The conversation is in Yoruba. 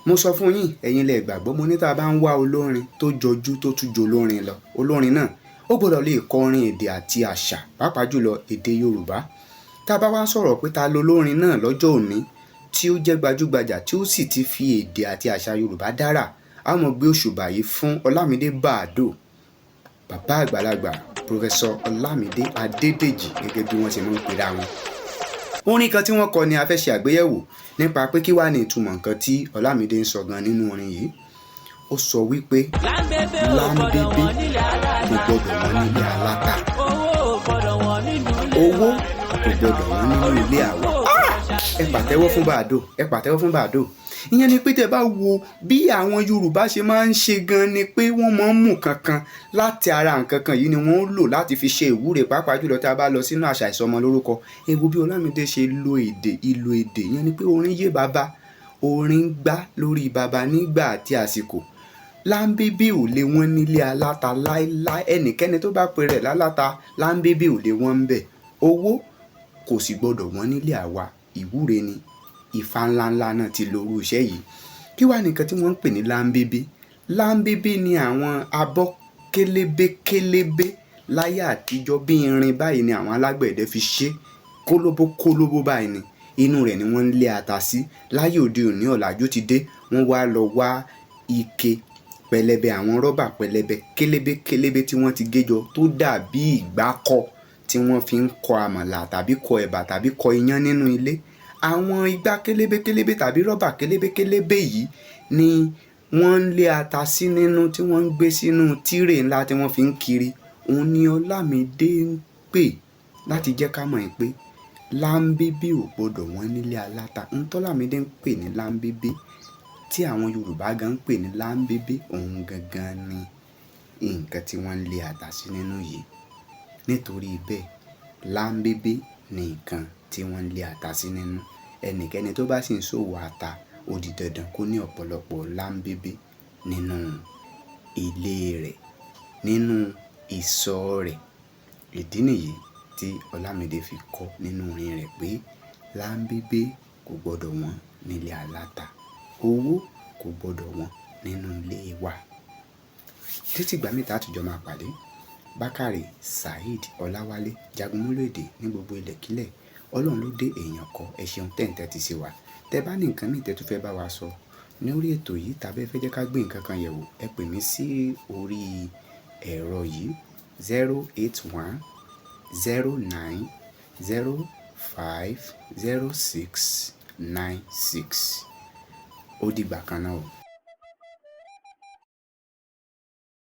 mo sọ fún yín ẹ̀yin lẹ gbàgbọ́, mo ní tá a bá ń wá olórin tó jọjú tó tún jọ olórin lọ, olórin náà ó gbọ́dọ̀ lè kọ orin èdè àti àṣà pàápàá jùlọ èdè Yorùbá. Tá a bá wá sọ̀rọ̀ pé ta lolórin náà lọ́jọ́ òní tí ó jẹ́ gbajúgbajà tí ó sì ti fi èdè àti àṣà Yorùbá dára, a mọ̀ gbé òṣùbà yìí fún Ọlámídé Bàdóò, bàbá àgbàlagbà Professor Ọlámídé Adédèjì gẹ́gẹ́ bí wọ́n ṣe máa ń pera wọn. Orin kan tí wọ́n kọ ni a fẹ́ ṣe àgbéyẹ̀wò nípa pé kí wá ní ìtumọ̀ nǹkan tí Ọlámídé ń sọ gan nínú orin yìí. Ó sọ wípé láńbébé kò gbọdọ̀ wọ́n nílé aláta, owó kò gbọdọ̀ wọ́n nínú ilé àwa. Ẹ pàtẹ́wọ́ fún Bàdóò, ẹ pàtẹ́wọ́ fún Bàdóò. Ìyẹn ni pé tẹ́ bá wo bí àwọn Yorùbá ṣe máa ń ṣe gan ni pé wọ́n máa ń mú kankan láti ara nǹkan kan yìí ni wọ́n lò láti fi ṣe ìwúre pàápàá jùlọ tí a bá lọ sínú àṣà ìsọmọlórúkọ. Ẹ wo bí Ọlámídé ṣe lo èdè, ìlò èdè. Ìyẹn ni pé orin yé baba, orin gbá lórí baba nígbà àti àsìkò. Láńbébé ò lè wọ́n nílé aláta láéláé, ẹnikẹ́ni tó bá pe rẹ̀ láláta láńbébé ò lè wọ́n ń bẹ̀. Owó kò sì gbọdọ̀ wọ́n nílé àwa, ìwúre ni. Ifá ńláńlá náà ti lo irú iṣẹ́ yìí. Kí wá nìkan tí wọ́n ń pè ní láńbébé? Láńbébé ni àwọn abọ́ kélébé láyé àtijọ́ bí irin báyìí ni àwọn alágbẹ̀dẹ fi ṣe kólóbó báyìí ni. Inú rẹ̀ ni wọ́n ń lé ata sí. Láyé òde òní ọ̀làjú ti dé, wọ́n wá lọ wá ike pẹlẹbẹ, àwọn rọ́bà pẹlẹbẹ kélébé tí wọ́n ti géjọ tó dàbí ìgbákọ̀ tí wọ́n fi ń kọ àmàlà tàbí kọ ẹ̀bà tàbí kọ iyán nínú ilé. Àwọn igbá kélébé tàbí rọ́bà kélébé yìí ni wọ́n ń lé ata sí nínú tí wọ́n ń gbé sínú tírè ńlá tí wọ́n fi ń kiri. Òun ni Ọlámídé ń pè láti jẹ́ ká mọ̀ pé láńbébé ò gbọdọ̀ wọ́n nílé aláta. Ohun tí Ọlámídé ń pè ní láńbébé tí àwọn Yorùbá gan ń pè ní láńbébé, òun gangan ni nǹkan tí wọ́n ń lé ata sí nínú yìí. Nítorí bẹ́ẹ̀ láńbébé ni nǹkan tí wọ́n ń lé ata sí nínú. Ẹnikẹ́ni tó bá sì ń ṣòwò ata ó di dandan kó ní ọ̀pọ̀lọpọ̀ láńbébé nínú ilé rẹ̀, nínú ìsọ̀ rẹ̀. Ìdí nìyí tí Ọlámídé fi kọ nínú orin rẹ̀ pé láńbébé kò gbọdọ̀ wọ́n nílé aláta, owó kò gbọdọ̀ wọ́n nínú ilé wa. Títí ìgbà mìíràn àtijọ́ máa pàdé. Bákàrè Saheed Ọláwálé, jagunmólú èdè ní gbogbo ilẹ̀kílẹ̀. Ọlọ́run ló dé èèyàn kọ. Ẹ ṣeun tẹ́ǹtẹ́ ti ṣe wá. Tẹ́ bá ní nǹkan mìíràn tẹ́ tún fẹ́ bá wa sọ ní orí ètò yìí tàbí ẹ fẹ́ jẹ́ ká gbé nǹkan kan yẹ̀wò, ẹ pè mí sí orí ẹ̀rọ yìí 081 09 05 06 96. Ó dìgbà kan náà o.